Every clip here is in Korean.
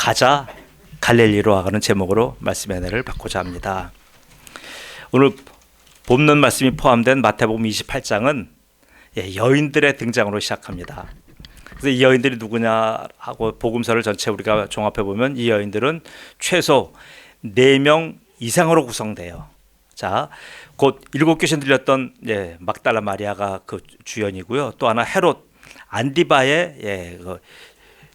가자 갈릴리로 하는 제목으로 말씀의 은혜를 받고자 합니다. 오늘 본문 말씀이 포함된 마태복음 28장은 여인들의 등장으로 시작합니다. 그래서 이 여인들이 누구냐 하고 복음서를 전체 우리가 종합해 보면 이 여인들은 최소 4명 이상으로 구성돼요. 자, 곧 7귀신 들렸던 막달라 마리아가 그 주연이고요. 또 하나 헤롯 안디바의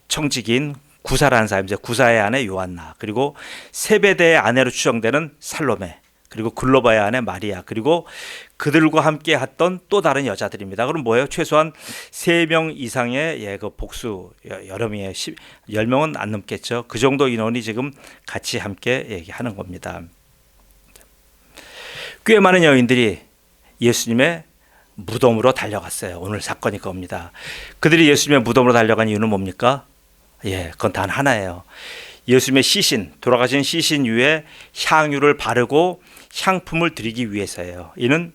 청지기인 구사라는 사람, 이제 구사의 아내 요한나, 그리고 세베대의 아내로 추정되는 살로메, 그리고 글로바의 아내 마리아, 그리고 그들과 함께 했던 또 다른 여자들입니다. 그럼 뭐예요? 최소한 3명 이상의 그 복수, 여러 명의 10명은 안 넘겠죠. 그 정도 인원이 지금 같이 함께 얘기하는 겁니다. 꽤 많은 여인들이 예수님의 무덤으로 달려갔어요. 오늘 사건이 그겁니다. 그들이 예수님의 무덤으로 달려간 이유는 뭡니까? 그건 단 하나예요. 예수님의 시신, 돌아가신 시신 위에 향유를 바르고 향품을 드리기 위해서예요. 이는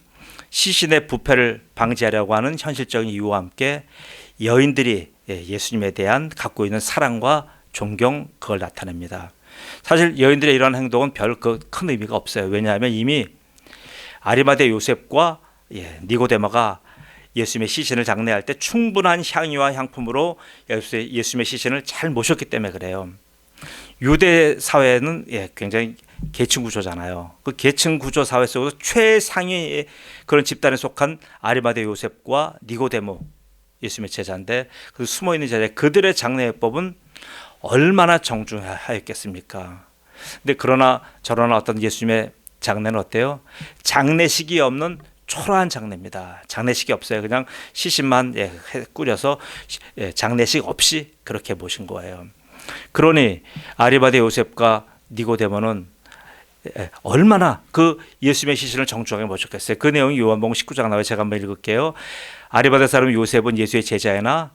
시신의 부패를 방지하려고 하는 현실적인 이유와 함께 여인들이 예수님에 대한 갖고 있는 사랑과 존경, 그걸 나타냅니다. 사실 여인들의 이러한 행동은 별 큰 의미가 없어요. 왜냐하면 이미 아리마대 요셉과 니고데모가 예수님의 시신을 장례할 때 충분한 향유와 향품으로 예수님의 시신을 잘 모셨기 때문에 그래요. 유대 사회는 굉장히 계층 구조잖아요. 그 계층 구조 사회 속에서 최상위의 그런 집단에 속한 아리마대 요셉과 니고데모, 예수님의 제자인데 그 숨어 있는 제자, 그들의 장례법은 얼마나 정중하였겠습니까? 근데 그러나 저러나 어떤 예수님의 장례는 어때요? 장례식이 없는 초라한 장례입니다. 장례식이 없어요. 그냥 시신만 꾸려서 장례식 없이 그렇게 모신 거예요. 그러니 아리마대 요셉과 니고데모는 얼마나 그 예수님의 시신을 정중하게 모셨겠어요. 그 내용이 요한복음 19장 나와요. 제가 한번 읽을게요. 아리마대 사람 요셉은 예수의 제자이나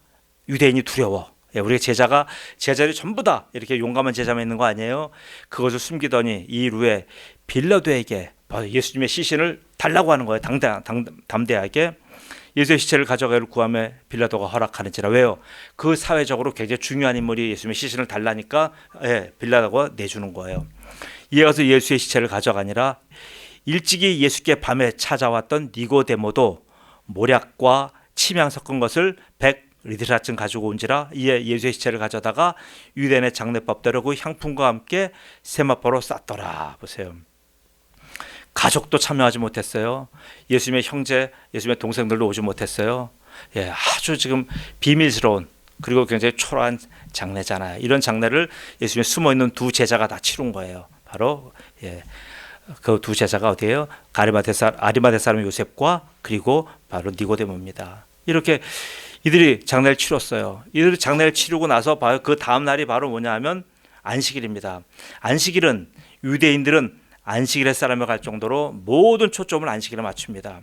유대인이 두려워. 우리의 제자들이 전부 다 이렇게 용감한 제자만 있는 거 아니에요? 그것을 숨기더니 이 루에 빌라도에게 예수님의 시신을 달라고 하는 거예요. 담대하게 예수의 시체를 가져가기를 구하며 빌라도가 허락하는지라. 왜요? 그 사회적으로 굉장히 중요한 인물이 예수님의 시신을 달라니까 빌라도가 내주는 거예요. 이에 가서 예수의 시체를 가져가니라. 일찍이 예수께 밤에 찾아왔던 니고데모도 모략과 침향 섞은 것을 100리드라쯤 가지고 온지라. 이에 예수의 시체를 가져다가 유대인의 장례법대로 그 향품과 함께 세마포로 쌌더라. 보세요. 가족도 참여하지 못했어요. 예수님의 형제, 예수님의 동생들도 오지 못했어요. 아주 지금 비밀스러운, 그리고 굉장히 초라한 장례잖아요. 이런 장례를 예수님의 숨어있는 두 제자가 다 치룬 거예요. 바로 그 두 제자가 어디예요? 아리마대 사람 요셉과 그리고 바로 니고데모입니다. 이렇게 이들이 장례를 치렀어요. 이들이 장례를 치르고 나서 그 다음 날이 바로 뭐냐 하면 안식일입니다. 안식일은 유대인들은 안식일에 사람을 갈 정도로 모든 초점을 안식일에 맞춥니다.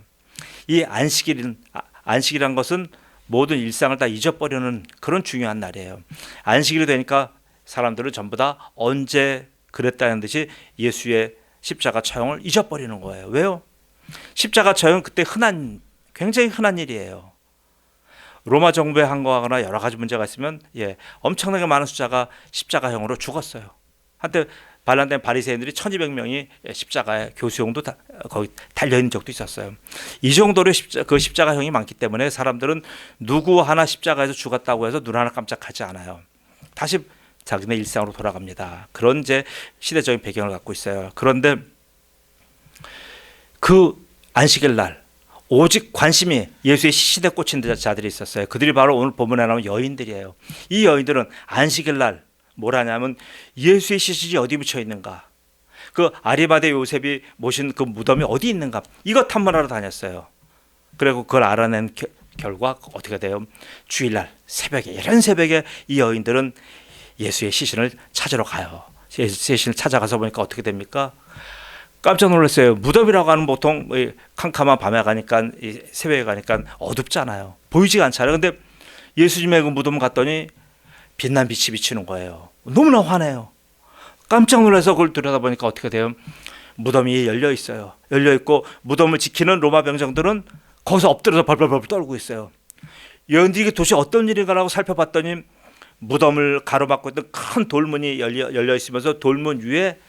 이 안식이란 것은 모든 일상을 다 잊어버리는 그런 중요한 날이에요. 안식일이 되니까 사람들은 전부 다 언제 그랬다는 듯이 예수의 십자가 처형을 잊어버리는 거예요. 왜요? 십자가 처형은 그때 굉장히 흔한 일이에요. 로마 정부에 항거하거나 여러 가지 문제가 있으면 엄청나게 많은 숫자가 십자가형으로 죽었어요. 한때 반란된 바리새인들이 1200명이 십자가에 교수형도 거기 달려있는 적도 있었어요. 이 정도로 그 십자가형이 많기 때문에 사람들은 누구 하나 십자가에서 죽었다고 해서 눈 하나 깜짝하지 않아요. 다시 자기네 일상으로 돌아갑니다. 그런 이제 시대적인 배경을 갖고 있어요. 그런데 그 안식일 날 오직 관심이 예수의 시신에 꽂힌 자들이 있었어요. 그들이 바로 오늘 본문에 나오는 여인들이에요. 이 여인들은 안식일 날 뭘 하냐면 예수의 시신이 어디 묻혀 있는가, 그 아리마대 요셉이 모신 그 무덤이 어디 있는가, 이것 탐문하러 다녔어요. 그리고 그걸 알아낸 결과 어떻게 돼요? 주일날 새벽에, 이런 새벽에 이 여인들은 예수의 시신을 찾으러 가요. 예수의 시신을 찾아가서 보니까 어떻게 됩니까? 깜짝 놀랐어요. 무덤이라고 하는 보통 캄캄한 밤에 가니까, 새벽에 가니까 어둡잖아요. 보이지가 않잖아요. 근데 예수님의 그 무덤 갔더니 빛난 빛이 비치는 거예요. 너무나 화내요. 깜짝 놀라서 그걸 들여다보니까 어떻게 돼요? 무덤이 열려 있어요. 열려 있고 무덤을 지키는 로마 병정들은 거기서 엎드려서 벌벌벌 떨고 있어요. 여인들이 도대체 어떤 일인가라고 살펴봤더니 무덤을 가로막고 있던 큰 돌문이 열려 있으면서 돌문 위에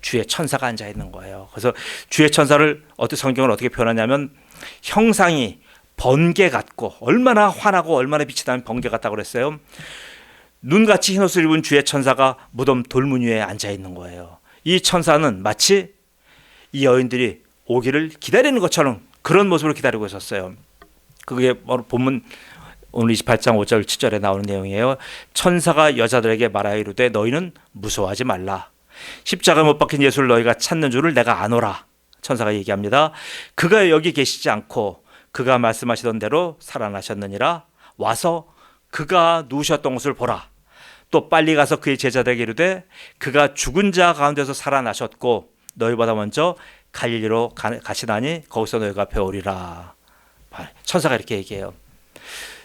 주의 천사가 앉아 있는 거예요. 그래서 주의 천사를 성경은 어떻게 표현하냐면 형상이 번개 같고, 얼마나 환하고 얼마나 빛이 나는 번개 같다고 그랬어요. 눈같이 흰옷을 입은 주의 천사가 무덤 돌문 위에 앉아 있는 거예요. 이 천사는 마치 이 여인들이 오기를 기다리는 것처럼 그런 모습으로 기다리고 있었어요. 그게 본문 오늘 28장 5절 7절에 나오는 내용이에요. 천사가 여자들에게 말하여 이르되 너희는 무서워하지 말라. 십자가에 못 박힌 예수를 너희가 찾는 줄을 내가 아노라. 천사가 얘기합니다. 그가 여기 계시지 않고 그가 말씀하시던 대로 살아나셨느니라. 와서 그가 누우셨던 곳을 보라. 또 빨리 가서 그의 제자들에게 이르되 그가 죽은 자 가운데서 살아나셨고 너희보다 먼저 갈릴리로 가시나니 거기서 너희가 배우리라. 천사가 이렇게 얘기해요.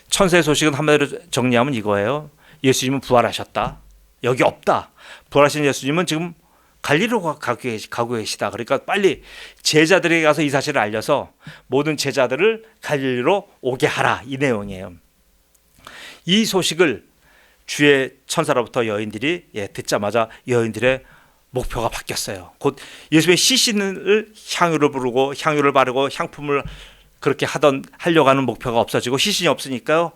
천사의 소식은 한마디로 정리하면 이거예요. 예수님은 부활하셨다. 여기 없다. 부활하신 예수님은 지금 갈릴리로 가고 계시다. 그러니까 빨리 제자들에게 가서 이 사실을 알려서 모든 제자들을 갈릴리로 오게 하라. 이 내용이에요. 이 소식을 주의 천사로부터 여인들이 듣자마자 여인들의 목표가 바뀌었어요. 곧 예수의 시신을 향유를 부르고 향유를 바르고 향품을 그렇게 하려고 하는 목표가 없어지고 시신이 없으니까요.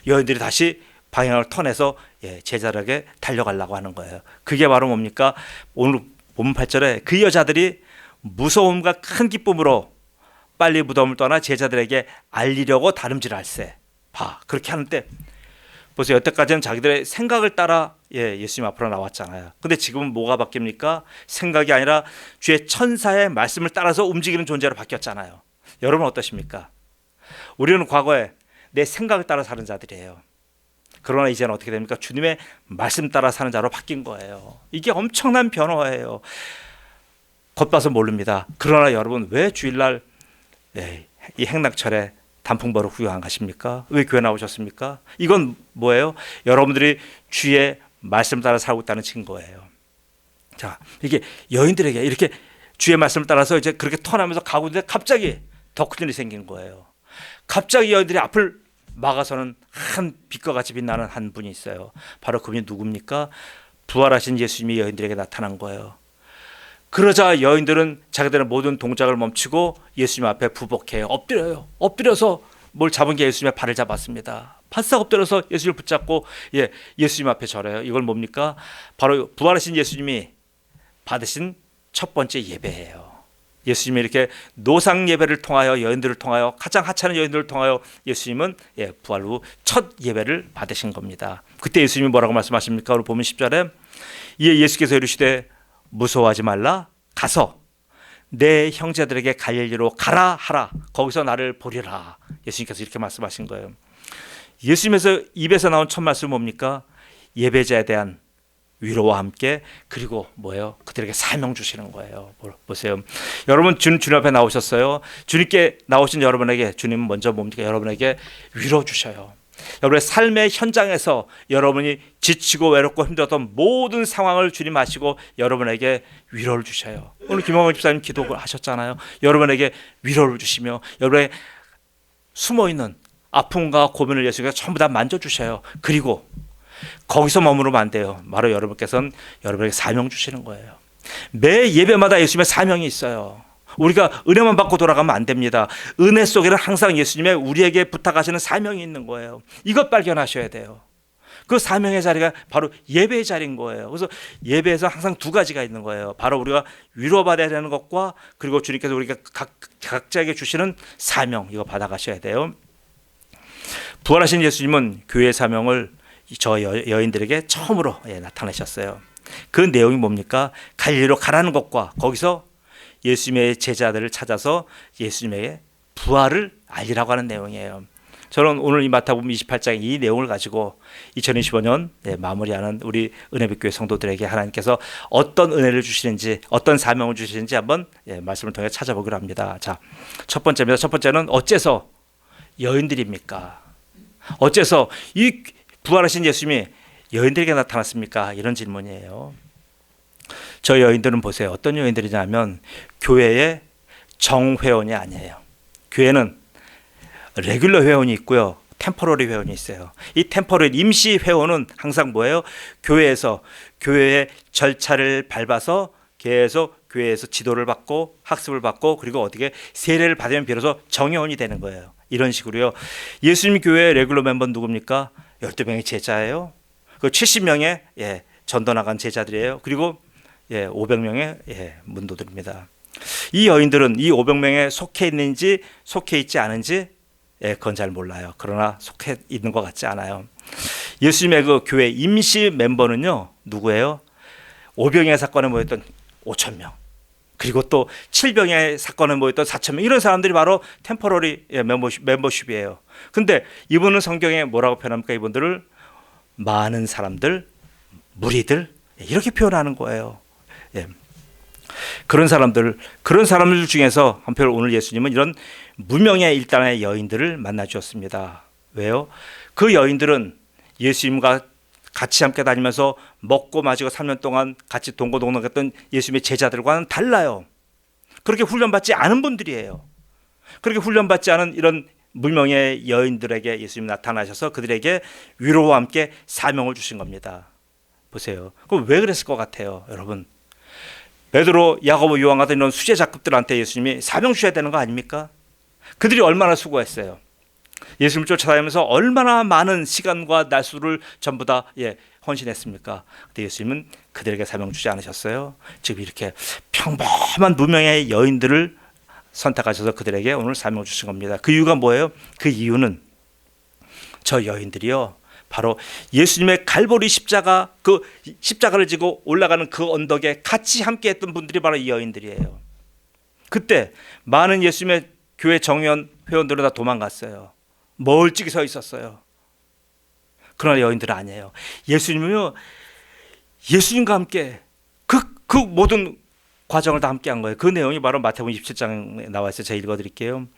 여인들이 다시 방향을 턴해서 제자들에게 달려가려고 하는 거예요. 그게 바로 뭡니까? 오늘 본문 8절에 그 여자들이 무서움과 큰 기쁨으로 빨리 무덤을 떠나 제자들에게 알리려고 다름질할세. 그렇게 하는데 보세요. 여태까지는 자기들의 생각을 따라 예수님 앞으로 나왔잖아요. 근데 지금은 뭐가 바뀝니까? 생각이 아니라 주의 천사의 말씀을 따라서 움직이는 존재로 바뀌었잖아요. 여러분 어떠십니까? 우리는 과거에 내 생각을 따라 사는 자들이에요. 그러나 이제는 어떻게 됩니까? 주님의 말씀 따라 사는 자로 바뀐 거예요. 이게 엄청난 변화예요. 겉봐서 모릅니다. 그러나 여러분 왜 주일날 이 행락철에 단풍벌을 구경 안 가십니까? 왜 교회 나오셨습니까? 이건 뭐예요? 여러분들이 주의 말씀 따라 살고 있다는 증거예요. 자, 이게 여인들에게 이렇게 주의 말씀을 따라서 이제 그렇게 턴하면서 가고 있는데 갑자기 더 큰 일이 생긴 거예요. 갑자기 여인들이 앞을 막아서는 한 빛과 같이 빛나는 한 분이 있어요. 바로 그분이 누굽니까? 부활하신 예수님이 여인들에게 나타난 거예요. 그러자 여인들은 자기들의 모든 동작을 멈추고 예수님 앞에 부복해요. 엎드려요. 엎드려서 뭘 잡은 게 예수님의 발을 잡았습니다. 바싹 엎드려서 예수님을 붙잡고 예수님 앞에 절해요. 이걸 뭡니까? 바로 부활하신 예수님이 받으신 첫 번째 예배예요. 예수님이 이렇게 노상 예배를 통하여 여인들을 통하여 가장 하찮은 여인들을 통하여 예수님은 부활 후 첫 예배를 받으신 겁니다. 그때 예수님이 뭐라고 말씀하십니까? 오늘 보면 10절에 이에 예수께서 이르시되 무서워하지 말라. 가서 내 형제들에게 갈릴리로 가라 하라. 거기서 나를 보리라. 예수님께서 이렇게 말씀하신 거예요. 예수님에서 입에서 나온 첫 말씀은 뭡니까? 예배자에 대한 위로와 함께 그리고 뭐예요? 그들에게 사명 주시는 거예요. 보세요. 여러분 주님 앞에 나오셨어요. 주님께 나오신 여러분에게 주님은 먼저 뭡니까? 여러분에게 위로 주셔요. 여러분의 삶의 현장에서 여러분이 지치고 외롭고 힘들었던 모든 상황을 주님 아시고 여러분에게 위로를 주셔요. 오늘 김홍원 집사님 기도를 하셨잖아요. 여러분에게 위로를 주시며 여러분의 숨어있는 아픔과 고민을 예수님께서 전부 다 만져주셔요. 그리고 거기서 머무르면 안 돼요. 바로 여러분께서는 여러분에게 사명 주시는 거예요. 매 예배마다 예수님의 사명이 있어요. 우리가 은혜만 받고 돌아가면 안 됩니다. 은혜 속에는 항상 예수님의 우리에게 부탁하시는 사명이 있는 거예요. 이것 발견하셔야 돼요. 그 사명의 자리가 바로 예배의 자리인 거예요. 그래서 예배에서 항상 두 가지가 있는 거예요. 바로 우리가 위로받아야 되는 것과 그리고 주님께서 우리가 각자에게 주시는 사명, 이거 받아가셔야 돼요. 부활하신 예수님은 교회의 사명을 저 여인들에게 처음으로 나타내셨어요. 그 내용이 뭡니까? 갈릴리로 가라는 것과 거기서 예수님의 제자들을 찾아서 예수님의 부활을 알리라고 하는 내용이에요. 저는 오늘 이 마태복음 28장 이 내용을 가지고 2025년 마무리하는 우리 은혜빛교회 성도들에게 하나님께서 어떤 은혜를 주시는지 어떤 사명을 주시는지 한번 말씀을 통해 찾아보기로 합니다. 자, 첫 번째입니다. 첫 번째는 어째서 여인들입니까? 어째서 이 부활하신 예수님이 여인들에게 나타났습니까? 이런 질문이에요. 저 여인들은 보세요. 어떤 여인들이냐면 교회의 정회원이 아니에요. 교회는 레귤러 회원이 있고요. 템포러리 회원이 있어요. 이 템포러리 임시 회원은 항상 뭐예요? 교회의 절차를 밟아서 계속 교회에서 지도를 받고 학습을 받고 그리고 어떻게 세례를 받으면 비로소 정회원이 되는 거예요. 이런 식으로요. 예수님 교회 레귤러 멤버는 누굽니까? 12명의 제자예요. 그 70명의 전도 나간 제자들이에요. 그리고 500명의 문도들입니다. 이 여인들은 이 500명에 속해 있는지 속해 있지 않은지 그건 잘 몰라요. 그러나 속해 있는 것 같지 않아요. 예수님의 그 교회 임시 멤버는요 누구예요? 5병의 사건에 모였던 5,000명, 그리고 또 7병의 사건에 모였던 4,000명, 이런 사람들이 바로 템포러리 멤버십이에요. 근데 이분은 성경에 뭐라고 표현합니까? 이분들을 많은 사람들, 무리들, 이렇게 표현하는 거예요. 그런 사람들 중에서 한편 오늘 예수님은 이런 무명의 일단의 여인들을 만나 주었습니다. 왜요? 그 여인들은 예수님과 같이 함께 다니면서 먹고 마시고 3년 동안 같이 동고동락했던 예수님의 제자들과는 달라요. 그렇게 훈련받지 않은 분들이에요. 그렇게 훈련받지 않은 이런 무명의 여인들에게 예수님이 나타나셔서 그들에게 위로와 함께 사명을 주신 겁니다. 보세요. 그럼 왜 그랬을 것 같아요, 여러분? 베드로, 야고보, 요한 같은 이런 수제 작급들한테 예수님이 사명 주셔야 되는 거 아닙니까? 그들이 얼마나 수고했어요. 예수님을 쫓아다니면서 얼마나 많은 시간과 날수를 전부 다 헌신했습니까? 근데 예수님은 그들에게 사명 주지 않으셨어요. 지금 이렇게 평범한 무명의 여인들을 선택하셔서 그들에게 오늘 사명 주신 겁니다. 그 이유가 뭐예요? 그 이유는 저 여인들이요, 바로 예수님의 갈보리 십자가, 그 십자가를 지고 올라가는 그 언덕에 같이 함께했던 분들이 바로 이 여인들이에요. 그때 많은 예수님의 교회 정회원 회원들은 다 도망갔어요. 멀찍이 서 있었어요. 그러나 여인들은 아니에요. 예수님은요, 예수님과 함께 그 모든 과정을 다 함께 한 거예요. 그 내용이 바로 마태복음 27장에 나와 있어요. 제가 읽어드릴게요.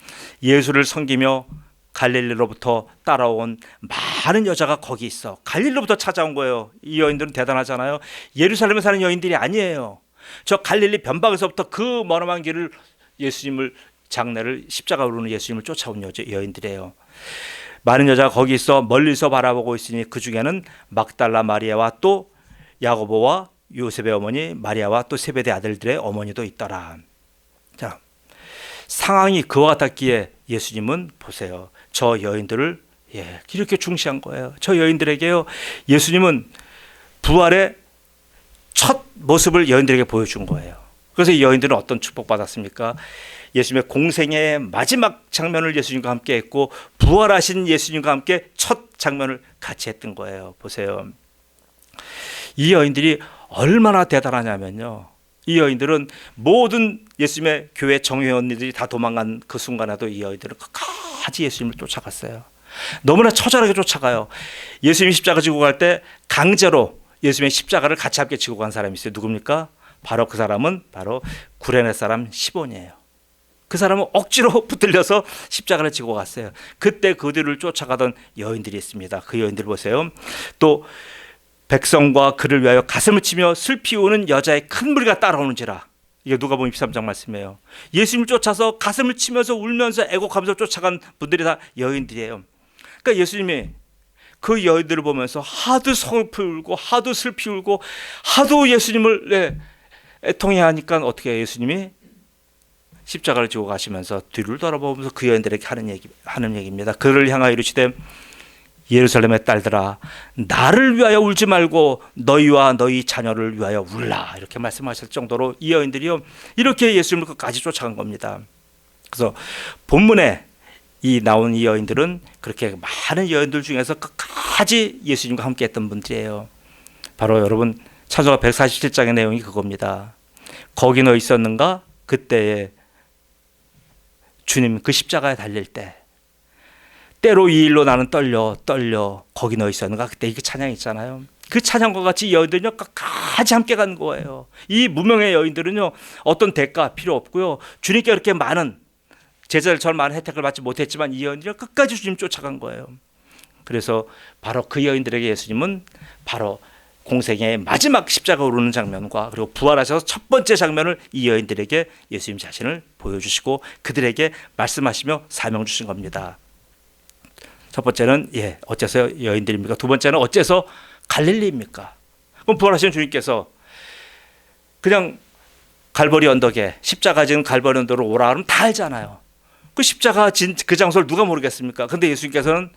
예수를 섬기며 갈릴리로부터 따라온 많은 여자가 거기 있어. 갈릴리로부터 찾아온 거예요. 이 여인들은 대단하잖아요. 예루살렘에 사는 여인들이 아니에요. 저 갈릴리 변방에서부터 그 머나먼 길을 예수님을, 장례를, 십자가 오르는 예수님을 쫓아온 여인들이에요. 많은 여자가 거기 있어 멀리서 바라보고 있으니 그 중에는 막달라 마리아와 또 야고보와 요셉의 어머니 마리아와 또 세베대 아들들의 어머니도 있더라. 자, 상황이 그와 같았기에 예수님은 보세요, 저 여인들을 이렇게 중시한 거예요. 저 여인들에게요, 예수님은 부활의 첫 모습을 여인들에게 보여준 거예요. 그래서 이 여인들은 어떤 축복받았습니까? 예수님의 공생의 마지막 장면을 예수님과 함께 했고 부활하신 예수님과 함께 첫 장면을 같이 했던 거예요. 보세요, 이 여인들이 얼마나 대단하냐면요, 이 여인들은 모든 예수님의 교회 정회원들이 다 도망간 그 순간에도 이 여인들은 끝까지 예수님을 쫓아갔어요. 너무나 처절하게 쫓아가요. 예수님이 십자가 지고 갈 때 강제로 예수님의 십자가를 같이 함께 지고 간 사람이 있어요. 누굽니까? 바로 그 사람은 바로 구레네 사람 시몬이에요. 그 사람은 억지로 붙들려서 십자가를 지고 갔어요. 그때 그 뒤를 쫓아가던 여인들이 있습니다. 그 여인들 보세요. 또 백성과 그를 위하여 가슴을 치며 슬피 우는 여자의 큰 무리가 따라오는지라. 이게 누가복음 23장 말씀이에요. 예수님을 쫓아서 가슴을 치면서 울면서 애곡하면서 쫓아간 분들이 다 여인들이에요. 그러니까 예수님이 그 여인들을 보면서 하도 슬피 울고 하도 슬피 울고 하도 예수님을 애통해 하니까 어떻게 해요? 예수님이 십자가를 지고 가시면서 뒤를 돌아보면서 그 여인들에게 하는 얘기입니다. 그를 향하여 이르시되 예루살렘의 딸들아, 나를 위하여 울지 말고 너희와 너희 자녀를 위하여 울라, 이렇게 말씀하실 정도로 이 여인들이요, 이렇게 예수님을 끝까지 쫓아간 겁니다. 그래서 본문에 이 나온 이 여인들은 그렇게 많은 여인들 중에서 끝까지 예수님과 함께 했던 분들이에요. 바로 여러분 찬송가 147장의 내용이 그겁니다. 거기 너 있었는가? 그때에 주님 그 십자가에 달릴 때 때로 이 일로 나는 떨려 거기 너 있었는가? 그때 이 찬양 있잖아요. 그 찬양과 같이 여인들은요 끝까지 함께 간 거예요. 이 무명의 여인들은요 어떤 대가 필요 없고요, 주님께 그렇게 많은 제자들처럼 많은 혜택을 받지 못했지만 이 여인들이 끝까지 주님 쫓아간 거예요. 그래서 바로 그 여인들에게 예수님은 바로 공생의 마지막 십자가 오르는 장면과 그리고 부활하셔서 첫 번째 장면을 이 여인들에게 예수님 자신을 보여주시고 그들에게 말씀하시며 사명 주신 겁니다. 첫 번째는 어째서 여인들입니까? 두 번째는 어째서 갈릴리입니까? 그럼 부활하신 주님께서 그냥 갈보리 언덕에 십자가 지은 갈보리 언덕으로 오라 하면 다 알잖아요. 그 십자가 진 그 장소를 누가 모르겠습니까? 근데 예수님께서는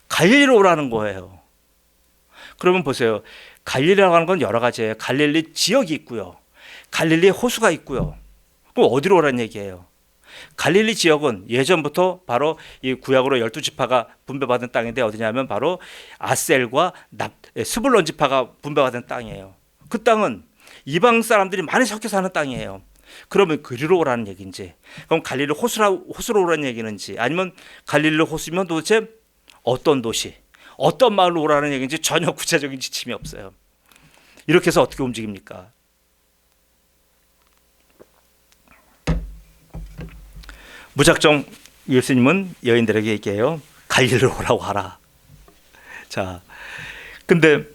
갈릴리로 오라는 거예요. 그러면 보세요. 갈릴리라고 하는 건 여러 가지예요. 갈릴리 지역이 있고요. 갈릴리 호수가 있고요. 그럼 어디로 오라는 얘기예요? 갈릴리 지역은 예전부터 바로 이 구약으로 12지파가 분배받은 땅인데 어디냐면 바로 아셀과 스불론 지파가 분배받은 땅이에요. 그 땅은 이방 사람들이 많이 섞여 사는 땅이에요. 그러면 그리로 오라는 얘기인지, 그럼 갈릴리 호수로 오라는 얘기인지, 아니면 갈릴리 호수면 도대체 어떤 도시, 어떤 마을로 오라는 얘기인지 전혀 구체적인 지침이 없어요. 이렇게 해서 어떻게 움직입니까? 무작정 예수님은 여인들에게 얘기해요. 갈릴리로 오라고 하라. 자, 근데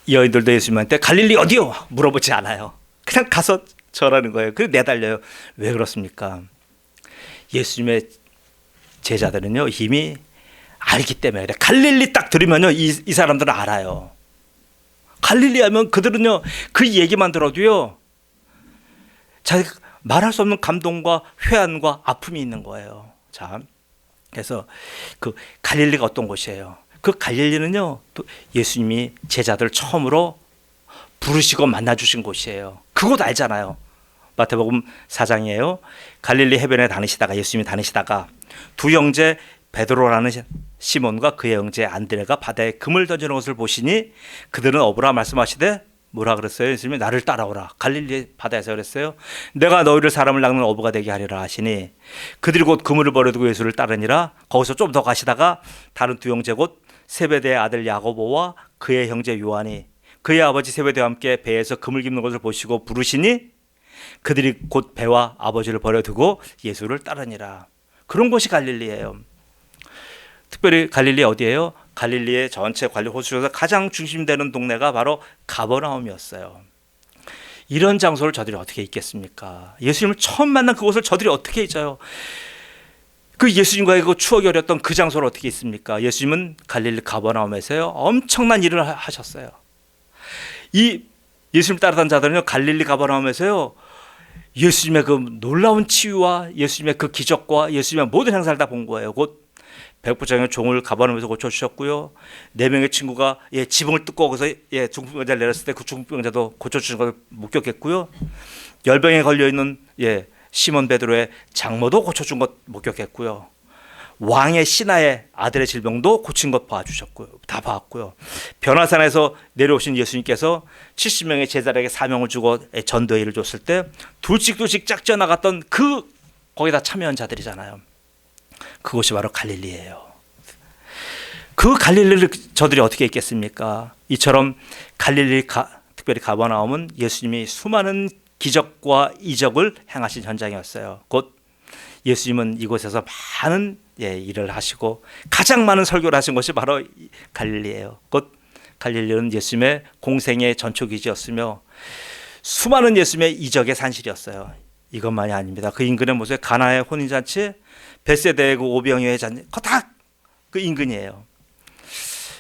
여인들도 예수님한테 갈릴리 어디요? 물어보지 않아요. 그냥 가서 저라는 거예요. 그래서 내달려요. 왜 그렇습니까? 예수님의 제자들은요 이미 알기 때문에 그래. 갈릴리 딱 들으면요 이 사람들은 알아요. 갈릴리 하면 그들은요 그 얘기만 들어도요 자기 말할 수 없는 감동과 회한과 아픔이 있는 거예요. 자, 그래서 그 갈릴리가 어떤 곳이에요? 그 갈릴리는요 또 예수님이 제자들 처음으로 부르시고 만나주신 곳이에요. 그곳 알잖아요. 마태복음 4장이에요. 갈릴리 해변에 다니시다가 예수님이 다니시다가 두 형제 베드로라는 시몬과 그의 형제 안드레가 바다에 금을 던지는 것을 보시니 그들은 어부라 말씀하시되 뭐라 그랬어요? 예수님이 나를 따라오라. 갈릴리 바다에서 그랬어요. 내가 너희를 사람을 낚는 어부가 되게 하리라 하시니 그들이 곧 그물을 버려두고 예수를 따르니라. 거기서 좀 더 가시다가 다른 두 형제 곧 세베대의 아들 야고보와 그의 형제 요한이 그의 아버지 세베대와 함께 배에서 그물 깁는 것을 보시고 부르시니 그들이 곧 배와 아버지를 버려두고 예수를 따르니라. 그런 곳이 갈릴리예요. 특별히 갈릴리 어디예요? 갈릴리의 전체 관리 호수에서 가장 중심되는 동네가 바로 가버나움이었어요. 이런 장소를 저들이 어떻게 잊겠습니까? 예수님을 처음 만난 그곳을 저들이 어떻게 잊어요? 그 예수님과의 그 추억이 어렸던 그 장소를 어떻게 잊습니까? 예수님은 갈릴리 가버나움에서요 엄청난 일을 하셨어요. 이 예수님 따르던 자들은요 갈릴리 가버나움에서요 예수님의 그 놀라운 치유와 예수님의 그 기적과 예수님의 모든 행사를 다 본 거예요. 곧 백부장의 종을 가버나움에서 고쳐주셨고요. 4명의 친구가 지붕을 뜯고 거기서 중풍병자를 내렸을 때 그 중풍병자도 고쳐주신 것을 목격했고요. 열병에 걸려있는 시몬 베드로의 장모도 고쳐준 것 목격했고요. 왕의 신하의 아들의 질병도 고친 것 봐주셨고요. 다 봤고요. 변화산에서 내려오신 예수님께서 70명의 제자들에게 사명을 주고 전도의 일을 줬을 때 둘씩 짝 쪄나갔던 거기다 참여한 자들이잖아요. 그곳이 바로 갈릴리예요. 그 갈릴리를 저들이 어떻게 있겠습니까? 이처럼 갈릴리 특별히 가버나움은 예수님이 수많은 기적과 이적을 행하신 현장이었어요. 곧 예수님은 이곳에서 많은 일을 하시고 가장 많은 설교를 하신 것이 바로 갈릴리예요. 곧 갈릴리는 예수님의 공생의 전초기지였으며 수많은 예수님의 이적의 산실이었어요. 이것만이 아닙니다. 그 인근에 보세요. 가나의 혼인잔치, 벳세다의 그 오병이어의 잔치, 그거 다 그 인근이에요.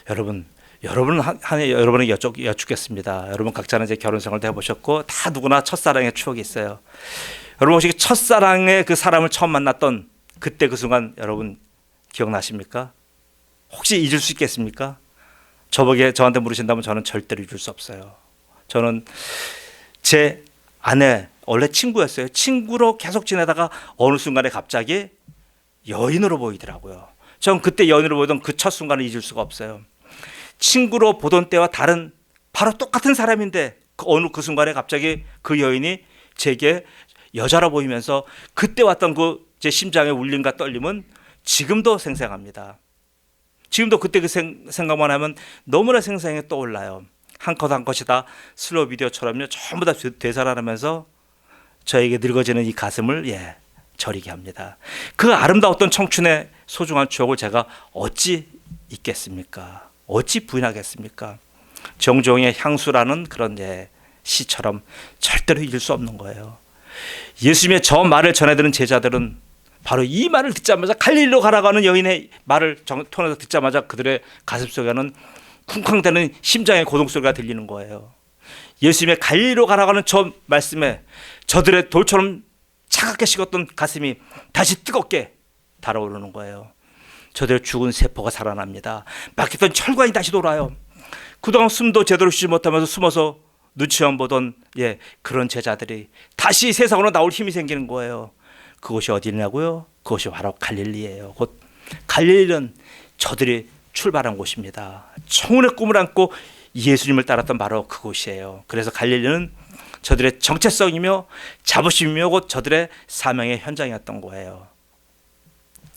여러분은 여러분에게 여쭙겠습니다. 여러분 각자는 이제 결혼 생활도 해보셨고 다 누구나 첫사랑의 추억이 있어요. 여러분 혹시 첫사랑의 그 사람을 처음 만났던 그때 그 순간 여러분 기억나십니까? 혹시 잊을 수 있겠습니까? 저한테 물으신다면 저는 절대로 잊을 수 없어요. 저는 제 아내 원래 친구였어요. 친구로 계속 지내다가 어느 순간에 갑자기 여인으로 보이더라고요. 전 그때 여인으로 보이던 그 첫 순간을 잊을 수가 없어요. 친구로 보던 때와 다른 바로 똑같은 사람인데 어느 그 순간에 갑자기 그 여인이 제게 여자로 보이면서 그때 왔던 그 제 심장의 울림과 떨림은 지금도 생생합니다. 지금도 그때 그 생각만 하면 너무나 생생하게 떠올라요. 한 컷 한 컷이 다 슬로우 비디오처럼요 전부 다 되살아나면서 저에게 늙어지는 이 가슴을 저리게 합니다. 그 아름다웠던 청춘의 소중한 추억을 제가 어찌 잊겠습니까? 어찌 부인하겠습니까? 정종의 향수라는 그런 시처럼 절대로 잊을 수 없는 거예요. 예수님의 저 말을 전해드는 제자들은 바로 이 말을 듣자마자 갈릴리로 가라고 하는 여인의 말을 통해서 듣자마자 그들의 가슴속에는 쿵쾅대는 심장의 고동소리가 들리는 거예요. 예수님의 갈릴리로 가라고 하는 저 말씀에 저들의 돌처럼 차갑게 식었던 가슴이 다시 뜨겁게 달아오르는 거예요. 저들의 죽은 세포가 살아납니다. 막혔던 혈관이 다시 돌아요. 그동안 숨도 제대로 쉬지 못하면서 숨어서 눈치만 보던 그런 제자들이 다시 세상으로 나올 힘이 생기는 거예요. 그곳이 어디냐고요? 그곳이 바로 갈릴리예요. 곧 갈릴리는 저들이 출발한 곳입니다. 청운의 꿈을 안고 예수님을 따랐던 바로 그곳이에요. 그래서 갈릴리는 저들의 정체성이며 자부심이며 곧 저들의 사명의 현장이었던 거예요.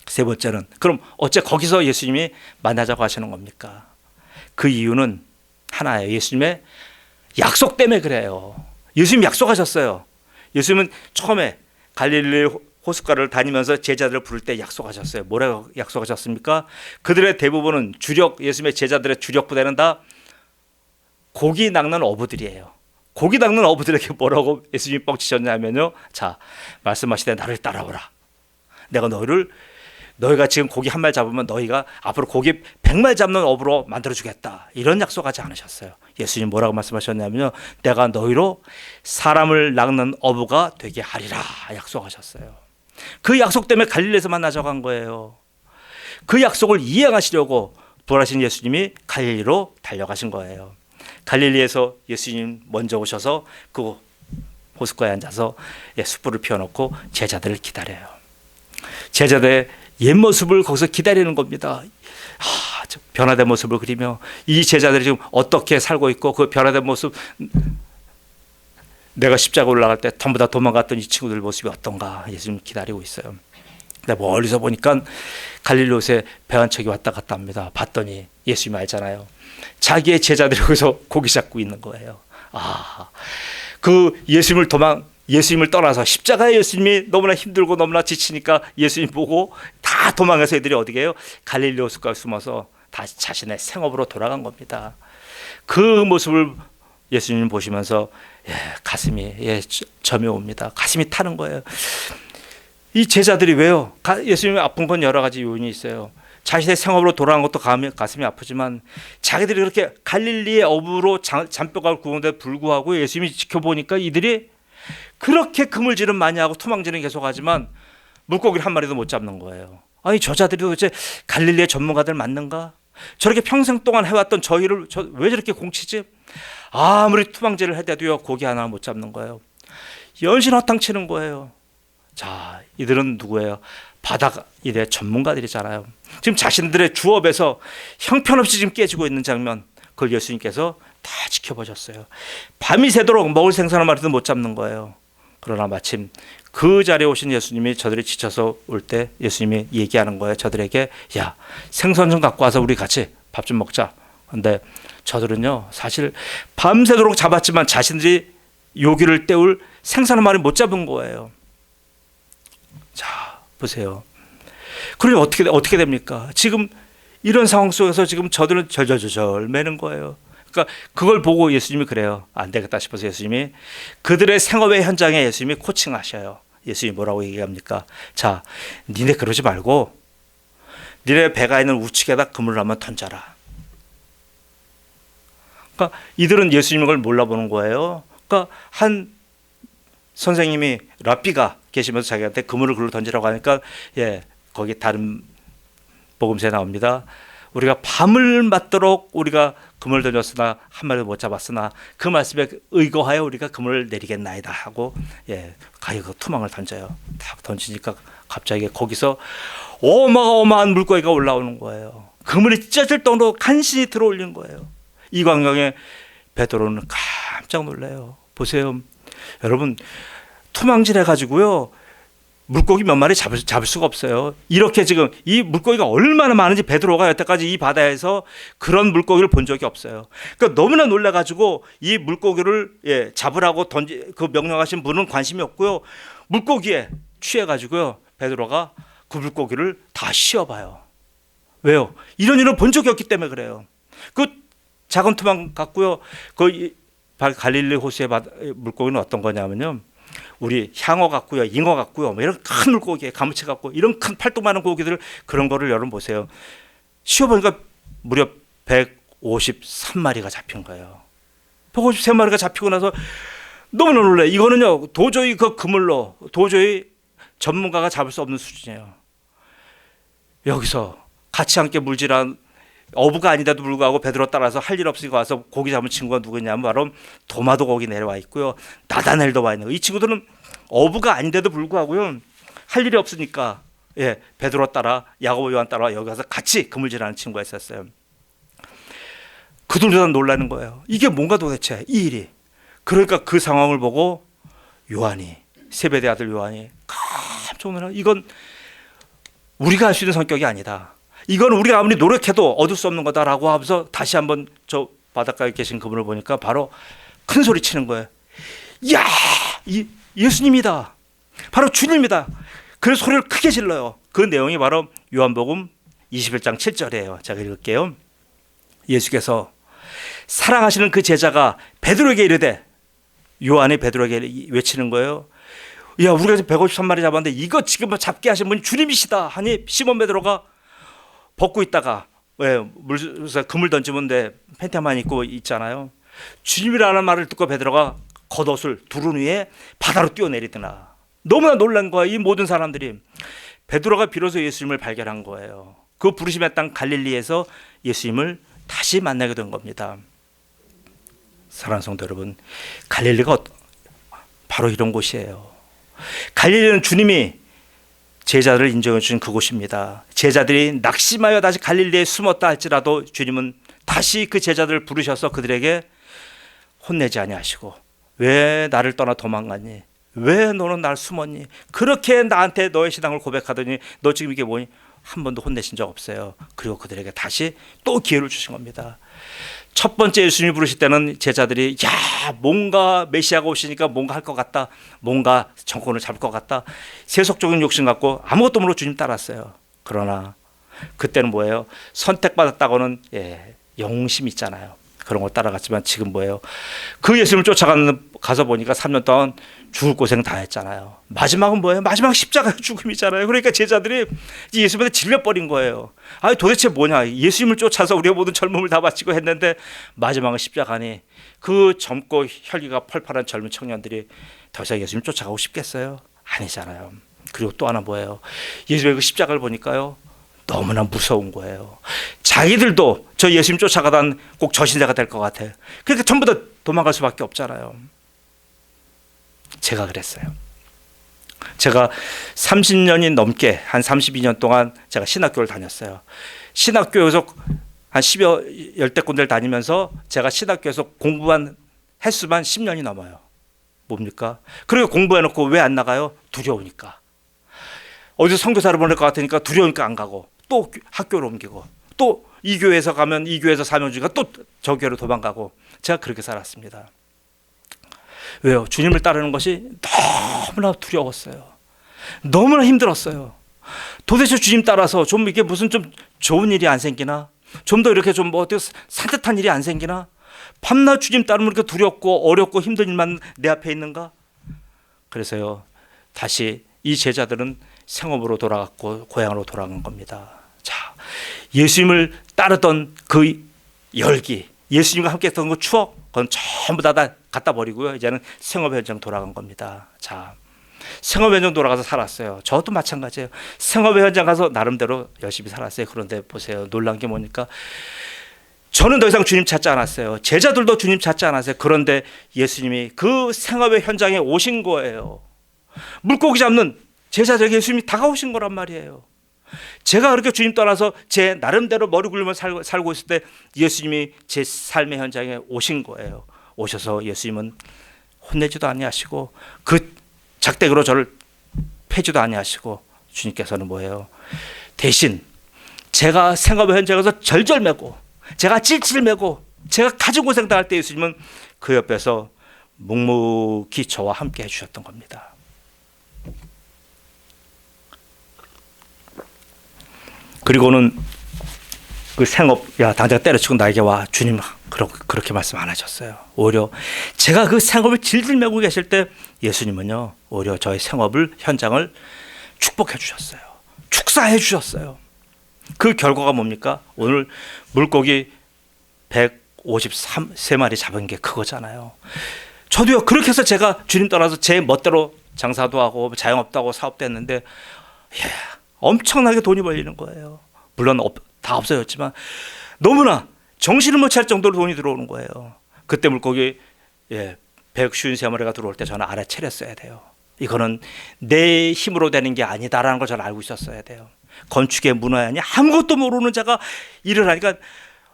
세 번째는 그럼 어째 거기서 예수님이 만나자고 하시는 겁니까? 그 이유는 하나예요. 예수님의 약속 때문에 그래요. 예수님 약속하셨어요. 예수님은 처음에 갈릴리 호숫가를 다니면서 제자들을 부를 때 약속하셨어요. 뭐라고 약속하셨습니까? 그들의 대부분은 예수님의 제자들의 주력 부대는 다 고기 낚는 어부들이에요. 고기 낚는 어부들에게 뭐라고 예수님이 뻥치셨냐면요. 자, 말씀하시되 나를 따라오라. 내가 너희가 지금 고기 한 마리 잡으면 너희가 앞으로 고기 100마리 잡는 어부로 만들어주겠다. 이런 약속하지 않으셨어요. 예수님 뭐라고 말씀하셨냐면요. 내가 너희로 사람을 낚는 어부가 되게 하리라 약속하셨어요. 그 약속 때문에 갈릴리에서 만나자고 한 거예요. 그 약속을 이행하시려고 부활하신 예수님이 갈릴리로 달려가신 거예요. 갈릴리에서 예수님 먼저 오셔서 그 호숫가에 앉아서 숯불을 피워놓고 제자들을 기다려요. 제자들의 옛 모습을 거기서 기다리는 겁니다. 변화된 모습을 그리며 이 제자들이 지금 어떻게 살고 있고 그 변화된 모습, 내가 십자가 올라갈 때 전부 다 도망갔던 이 친구들 모습이 어떤가 예수님 기다리고 있어요. 근데 멀리서 보니까 갈릴리호수에 배 한 척이 왔다 갔다 합니다. 봤더니 예수님 알잖아요. 자기의 제자들이 거기서 고기 잡고 있는 거예요. 그 예수님을 떠나서 십자가에 예수님이 너무나 힘들고 너무나 지치니까 예수님 보고 다 도망해서 애들이 어디 가요? 갈릴리 호숫가에 숨어서 다시 자신의 생업으로 돌아간 겁니다. 그 모습을 예수님 보시면서 가슴이 점이 옵니다. 가슴이 타는 거예요. 이 제자들이 왜요? 예수님이 아픈 건 여러 가지 요인이 있어요. 자신의 생업으로 돌아간 것도 가슴이 아프지만 자기들이 그렇게 갈릴리의 어부로 잔뼈가 구운데 불구하고 예수님이 지켜보니까 이들이 그렇게 그물질은 많이 하고 투망질은 계속하지만 물고기를 한 마리도 못 잡는 거예요. 아니 저자들이 도대체 갈릴리의 전문가들 맞는가? 저렇게 평생 동안 해왔던 저희를 왜 저렇게 공치지? 아무리 투망질을 해대도요 고기 하나 못 잡는 거예요. 연신 허탕치는 거예요. 자, 이들은 누구예요? 바다 일의 전문가들이잖아요. 지금 자신들의 주업에서 형편없이 지금 깨지고 있는 장면, 그걸 예수님께서 다 지켜보셨어요. 밤이 새도록 먹을 생선 한 마리도 못 잡는 거예요. 그러나 마침 그 자리에 오신 예수님이 저들이 지쳐서 올 때 예수님이 얘기하는 거예요. 저들에게 야, 생선 좀 갖고 와서 우리 같이 밥 좀 먹자. 근데 저들은요 사실 밤새도록 잡았지만 자신들이 요기를 때울 생선 한 마리 못 잡은 거예요. 자, 보세요. 그러니 어떻게 됩니까? 지금 이런 상황 속에서 지금 저들은 절절절절 매는 거예요. 그러니까 그걸 보고 예수님이 그래요. 안 되겠다 싶어서 예수님이 그들의 생업의 현장에 예수님이 코칭하셔요. 예수님이 뭐라고 얘기합니까? 자, 니네 그러지 말고 니네 배가 있는 우측에다 그물을 한번 던져라. 그러니까 이들은 예수님인 걸 몰라보는 거예요. 그러니까 한 선생님이 랍비가 계시면서 자기한테 그물을 글로 던지라고 하니까 거기 다른 복음서에 나옵니다. 우리가 밤을 맞도록 우리가 그물을 던졌으나 한 마리도 못 잡았으나 그 말씀에 의거하여 우리가 그물을 내리겠나이다 하고 가히 그 투망을 던져요. 딱 던지니까 갑자기 거기서 어마어마한 물고기가 올라오는 거예요. 그물이 찢어질 정도로 간신히 들어올린 거예요. 이 광경에 베드로는 깜짝 놀라요. 보세요. 여러분, 투망질 해가지고요 물고기 몇 마리 잡을 수가 없어요. 이렇게 지금 이 물고기가 얼마나 많은지 베드로가 여태까지 이 바다에서 그런 물고기를 본 적이 없어요. 그러니까 너무나 놀라가지고 이 물고기를 잡으라고 그 명령하신 분은 관심이 없고요. 물고기에 취해가지고요 베드로가 그 물고기를 다 씌워봐요. 왜요? 이런 일을 본 적이 없기 때문에 그래요. 그 작은 투망 갖고요 그 갈릴리 호수의 물고기는 어떤 거냐면요 우리 향어 같고요, 잉어 같고요, 뭐 이런 큰 물고기, 가무치 같고 이런 큰 팔뚝 많은 고기들 그런 거를 여러분 보세요. 쉬어보니까 무려 153마리가 잡힌 거예요. 153마리가 잡히고 나서 너무나 놀래. 이거는요 도저히 그 그물로 도저히 전문가가 잡을 수 없는 수준이에요. 여기서 같이 함께 물질한 어부가 아닌데도 불구하고 베드로 따라서 할 일 없으니까 와서 고기 잡은 친구가 누구냐면 바로 도마도 거기 내려와 있고요, 나다넬도 와 있는 거예요. 이 친구들은 어부가 아닌데도 불구하고요 할 일이 없으니까 베드로 따라 야고보 요한 따라 여기 가서 같이 그물질하는 친구가 있었어요. 그들도 다 놀라는 거예요. 이게 뭔가 도대체 이 일이. 그러니까 그 상황을 보고 요한이, 세베대 아들 요한이 깜짝 놀라. 이건 우리가 할 수 있는 성격이 아니다. 이건 우리가 아무리 노력해도 얻을 수 없는 거다라고 하면서 다시 한번 저 바닷가에 계신 그분을 보니까 바로 큰 소리 치는 거예요. 야, 예수님이다. 바로 주님이다. 그래서 소리를 크게 질러요. 그 내용이 바로 요한복음 21장 7절이에요. 제가 읽을게요. 예수께서 사랑하시는 그 제자가 베드로에게 이르되, 요한이 베드로에게 외치는 거예요. 야, 우리가 153마리 잡았는데 이거 지금 잡게 하신 분이 주님이시다 하니 시몬 베드로가 벗고 있다가 물에서 그물 던지면 팬티만 입고 있잖아요. 주님이라는 말을 듣고 베드로가 겉옷을 두른 위에 바다로 뛰어내리더나. 너무나 놀란 거야 이 모든 사람들이. 베드로가 비로소 예수님을 발견한 거예요. 그 부르심의 땅 갈릴리에서 예수님을 다시 만나게 된 겁니다. 사랑하는 성도 여러분, 갈릴리가 바로 이런 곳이에요. 갈릴리는 주님이 제자들을 인정해 주신 그곳입니다. 제자들이 낙심하여 다시 갈릴리에 숨었다 할지라도 주님은 다시 그 제자들을 부르셔서 그들에게 혼내지 아니하시고, 왜 나를 떠나 도망갔니? 왜 너는 날 숨었니? 그렇게 나한테 너의 신앙을 고백하더니 너 지금 이게 뭐니? 한 번도 혼내신 적 없어요. 그리고 그들에게 다시 또 기회를 주신 겁니다. 첫 번째 예수님이 부르실 때는 제자들이 뭔가 메시아가 오시니까 뭔가 할 것 같다, 뭔가 정권을 잡을 것 같다, 세속적인 욕심 갖고 아무것도 모르고 주님 따랐어요. 그러나 그때는 뭐예요? 선택받았다고는 영웅심 있잖아요. 그런 걸 따라갔지만 지금 뭐예요? 그 예수님을 가서 보니까 3년 동안 죽을 고생 다 했잖아요. 마지막은 뭐예요? 마지막 십자가 죽음이잖아요. 그러니까 제자들이 예수님한테 질려버린 거예요. 아니 도대체 뭐냐? 예수님을 쫓아서 우리의 모든 젊음을 다 바치고 했는데 마지막은 십자가니, 그 젊고 혈기가 펄펄한 젊은 청년들이 더 이상 예수님 쫓아가고 싶겠어요? 아니잖아요. 그리고 또 하나 뭐예요? 예수님의 그 십자가를 보니까요 너무나 무서운 거예요. 자기들도 저 예수님 쫓아가다 꼭 저 신자가 될 것 같아요. 그러니까 전부 다 도망갈 수밖에 없잖아요. 제가 그랬어요. 제가 30년이 넘게 한 32년 동안 제가 신학교를 다녔어요. 신학교에서 한 10대 군데를 다니면서 제가 신학교에서 공부한 횟수만 10년이 넘어요. 뭡니까? 그리고 공부해놓고 왜 안 나가요? 두려우니까. 어디서 선교사를 보낼 것 같으니까 두려우니까 안 가고, 또 학교를 옮기고, 또 이 교회에서 가면 이 교회에서 사명 주니까 또 저 교회로 도망가고, 제가 그렇게 살았습니다. 왜요? 주님을 따르는 것이 너무나 두려웠어요. 너무나 힘들었어요. 도대체 주님 따라서 좀 이게 무슨 좀 좋은 일이 안 생기나? 좀 더 이렇게 좀 어떻게 산뜻한 일이 안 생기나? 밤낮 주님 따르면 이렇게 두렵고 어렵고 힘든 일만 내 앞에 있는가? 그래서요, 다시 이 제자들은 생업으로 돌아갔고 고향으로 돌아간 겁니다. 자, 예수님을 따르던 그 열기, 예수님과 함께 했던 그 추억, 그건 전부 다 갖다 버리고요, 이제는 생업 현장 돌아간 겁니다. 자, 생업 현장 돌아가서 살았어요. 저도 마찬가지예요. 생업 현장 가서 나름대로 열심히 살았어요. 그런데 보세요, 놀란 게 뭐니까, 저는 더 이상 주님 찾지 않았어요. 제자들도 주님 찾지 않았어요. 그런데 예수님이 그 생업의 현장에 오신 거예요. 물고기 잡는 제자들에게 예수님이 다가오신 거란 말이에요. 제가 그렇게 주님 떠나서 제 나름대로 머리 굴리며 살고 있을 때 예수님이 제 삶의 현장에 오신 거예요. 오셔서 예수님은 혼내지도 아니하시고 그 작대기로 저를 패지도 아니하시고, 주님께서는 뭐예요? 대신 제가 생업의 현장에서 절절매고, 제가 찔찔매고, 제가 가진 고생 당할 때 예수님은 그 옆에서 묵묵히 저와 함께 해주셨던 겁니다. 그리고는 그 생업 야 당장 때려치고 나에게 와. 주님 그렇게 말씀 안 하셨어요. 오히려 제가 그 생업을 질질 매고 계실 때 예수님은요 오히려 저의 생업을 현장을 축복해 주셨어요. 축사해 주셨어요. 그 결과가 뭡니까? 오늘 물고기 153마리 잡은 게 그거잖아요. 저도요 그렇게 해서 제가 주님 따라서 제 멋대로 장사도 하고 자영업도 하고 사업도 했는데 엄청나게 돈이 벌리는 거예요. 물론 다 없어졌지만 너무나 정신을 못 차릴 정도로 돈이 들어오는 거예요. 그때 물고기 153마리가 들어올 때 저는 알아차렸어야 돼요. 이거는 내 힘으로 되는 게 아니다라는 걸 저는 알고 있었어야 돼요. 건축의 문화에 아니 아무것도 모르는 자가 일을 하니까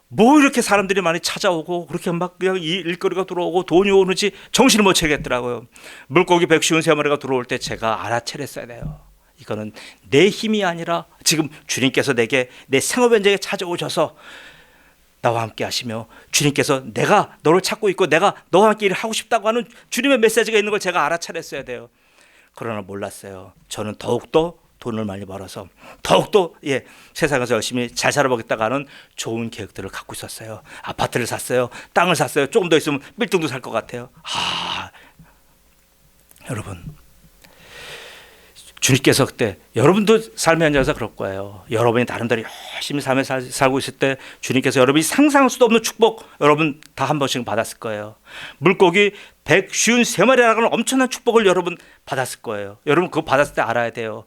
뭐 이렇게 사람들이 많이 찾아오고 그렇게 막 그냥 일거리가 들어오고 돈이 오는지 정신을 못 차리겠더라고요. 물고기 153마리가 들어올 때 제가 알아차렸어야 돼요. 이거는 내 힘이 아니라 지금 주님께서 내게 내 생업 현장에 찾아오셔서 나와 함께 하시며 주님께서 내가 너를 찾고 있고 내가 너와 함께 일을 하고 싶다고 하는 주님의 메시지가 있는 걸 제가 알아차렸어야 돼요. 그러나 몰랐어요. 저는 더욱더 돈을 많이 벌어서 더욱더 세상에서 열심히 잘 살아보겠다고 하는 좋은 계획들을 갖고 있었어요. 아파트를 샀어요. 땅을 샀어요. 조금 더 있으면 빌딩도 살 것 같아요. 여러분 주님께서 그때 여러분도 삶의 현장에서 그럴 거예요. 여러분이 다른 데로 열심히 삶을 살고 있을 때 주님께서 여러분이 상상할 수도 없는 축복 여러분 다 한 번씩 받았을 거예요. 물고기 153마리라는 엄청난 축복을 여러분 받았을 거예요. 여러분 그거 받았을 때 알아야 돼요.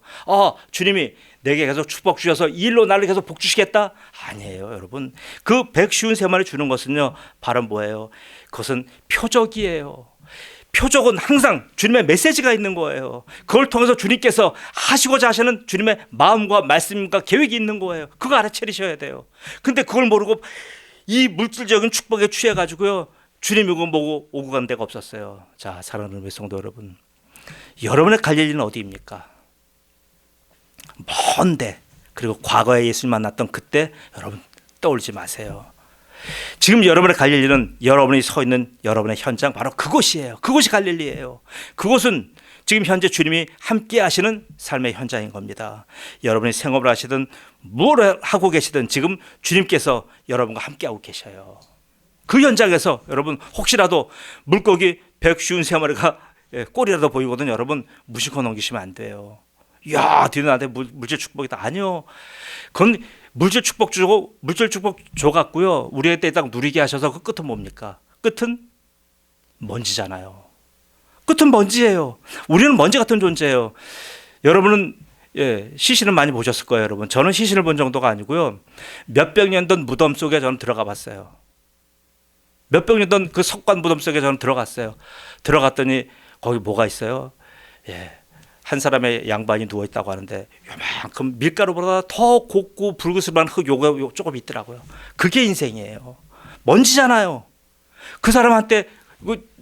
주님이 내게 계속 축복 주셔서 이 일로 나를 계속 복 주시겠다? 아니에요. 여러분 그 153마리 주는 것은요 바로 뭐예요? 그것은 표적이에요. 표적은 항상 주님의 메시지가 있는 거예요. 그걸 통해서 주님께서 하시고자 하시는 주님의 마음과 말씀과 계획이 있는 거예요. 그거 알아차리셔야 돼요. 근데 그걸 모르고 이 물질적인 축복에 취해가지고요 주님이 그거 보고 오고 간 데가 없었어요. 자, 사랑하는 성도 여러분, 여러분의 갈릴리는 어디입니까? 먼데, 그리고 과거에 예수님 만났던 그때 여러분 떠올리지 마세요. 지금 여러분의 갈릴리는 여러분이 서 있는 여러분의 현장 바로 그곳이에요. 그곳이 갈릴리예요. 그곳은 지금 현재 주님이 함께 하시는 삶의 현장인 겁니다. 여러분이 생업을 하시든 뭘 하고 계시든 지금 주님께서 여러분과 함께 하고 계셔요. 그 현장에서 여러분 혹시라도 물고기 153마리가 꼬리라도 보이거든 여러분 무심코 넘기시면 안 돼요. 야, 뒤는 나한테 물질 축복이다. 아니요. 그건 물질 축복 줘 갖고요. 우리한테 딱 누리게 하셔서 그 끝은 뭡니까? 끝은 먼지잖아요. 끝은 먼지예요. 우리는 먼지 같은 존재예요. 여러분은 시신을 많이 보셨을 거예요, 여러분. 저는 시신을 본 정도가 아니고요. 몇백 년 된 무덤 속에 저는 들어가 봤어요. 몇백 년 된 그 석관 무덤 속에 저는 들어갔어요. 들어갔더니 거기 뭐가 있어요? 한 사람의 양반이 누워 있다고 하는데 요만큼 밀가루보다 더 곱고 붉으스름한 흙 요거 조금 있더라고요. 그게 인생이에요. 먼지잖아요. 그 사람한테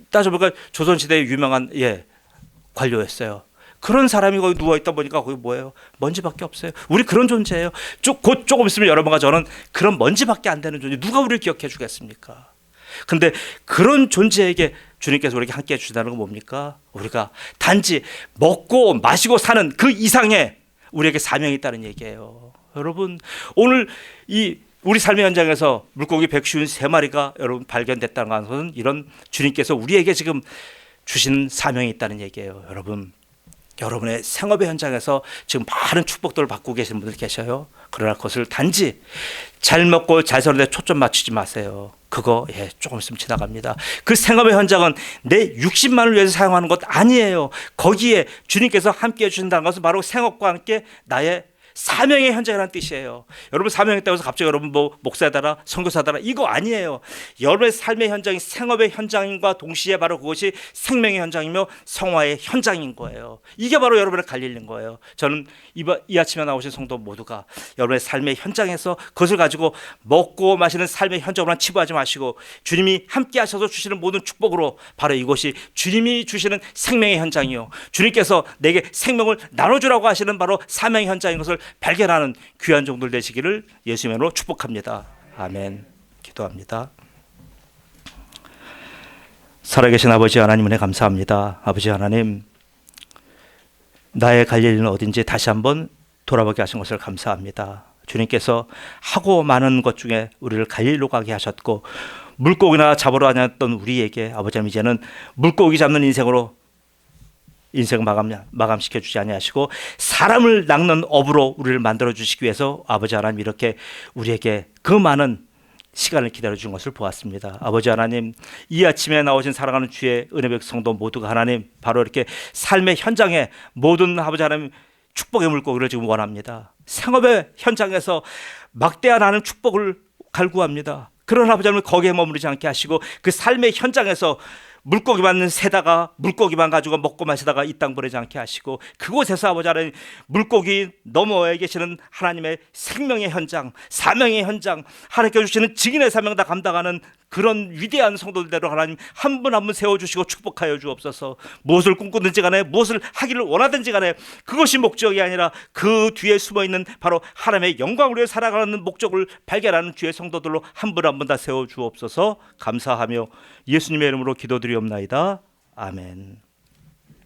따져보니까 조선시대의 유명한 관료였어요. 그런 사람이 거기 누워 있다 보니까 거기 뭐예요? 먼지밖에 없어요. 우리 그런 존재예요. 곧 조금 있으면 여러분과 저는 그런 먼지밖에 안 되는 존재. 누가 우리를 기억해 주겠습니까? 근데 그런 존재에게 주님께서 우리에게 함께 해주신다는 건 뭡니까? 우리가 단지 먹고 마시고 사는 그 이상의 우리에게 사명이 있다는 얘기예요. 여러분 오늘 우리 삶의 현장에서 물고기 153마리가 여러분 발견됐다는 것은 이런 주님께서 우리에게 지금 주신 사명이 있다는 얘기예요. 여러분의 생업의 현장에서 지금 많은 축복들을 받고 계시는 분들 계셔요. 그러나 그것을 단지 잘 먹고 잘 사는 데 초점 맞추지 마세요. 그거 조금 있으면 지나갑니다. 그 생업의 현장은 내 60만을 위해서 사용하는 것 아니에요. 거기에 주님께서 함께 해주신다는 것은 바로 생업과 함께 나의 사명의 현장이라는 뜻이에요. 여러분 사명이 있다고 해서 갑자기 여러분 뭐 목사다라 선교사다라 이거 아니에요. 여러분의 삶의 현장이 생업의 현장인과 동시에 바로 그것이 생명의 현장이며 성화의 현장인 거예요. 이게 바로 여러분의 갈릴리인 거예요. 저는 이 아침에 나오신 성도 모두가 여러분의 삶의 현장에서 그것을 가지고 먹고 마시는 삶의 현장으로만 치부하지 마시고 주님이 함께 하셔서 주시는 모든 축복으로 바로 이것이 주님이 주시는 생명의 현장이요, 주님께서 내게 생명을 나눠주라고 하시는 바로 사명의 현장인 것을 발견하는 귀한 종들 되시기를 예수님으로 축복합니다. 아멘. 기도합니다. 살아계신 아버지 하나님 은혜 감사합니다. 아버지 하나님, 나의 갈릴리는 어딘지 다시 한번 돌아보게 하신 것을 감사합니다. 주님께서 하고 많은 것 중에 우리를 갈릴리로 가게 하셨고, 물고기나 잡으러 다녔던 우리에게 아버지 하나님 이제는 물고기 잡는 인생으로 인생 마감시켜 주지 아니하시고 사람을 낚는 업으로 우리를 만들어 주시기 위해서 아버지 하나님 이렇게 우리에게 그 많은 시간을 기다려 준 것을 보았습니다. 아버지 하나님, 이 아침에 나오신 사랑하는 주의 은혜백 성도 모두가 하나님 바로 이렇게 삶의 현장에 모든 아버지 하나님 축복의 물고기를 지금 원합니다. 생업의 현장에서 막대한 하는 축복을 갈구합니다. 그런 아버지 하나님 거기에 머무르지 않게 하시고 그 삶의 현장에서 물고기만 세다가 물고기만 가지고 먹고 마시다가 이 땅 보내지 않게 하시고 그곳에서 아버지 하나님 물고기 너머에 계시는 하나님의 생명의 현장, 사명의 현장, 하나님께 주시는 증인의 사명 다 감당하는 그런 위대한 성도들대로 하나님 한 분 한 분 세워주시고 축복하여 주옵소서. 무엇을 꿈꾸든지 간에 무엇을 하기를 원하든지 간에 그것이 목적이 아니라 그 뒤에 숨어있는 바로 하나님의 영광을 위해 살아가는 목적을 발견하는 주의 성도들로 한 분 한 분 다 세워주옵소서. 감사하며 예수님의 이름으로 기도드리옵나이다. 아멘.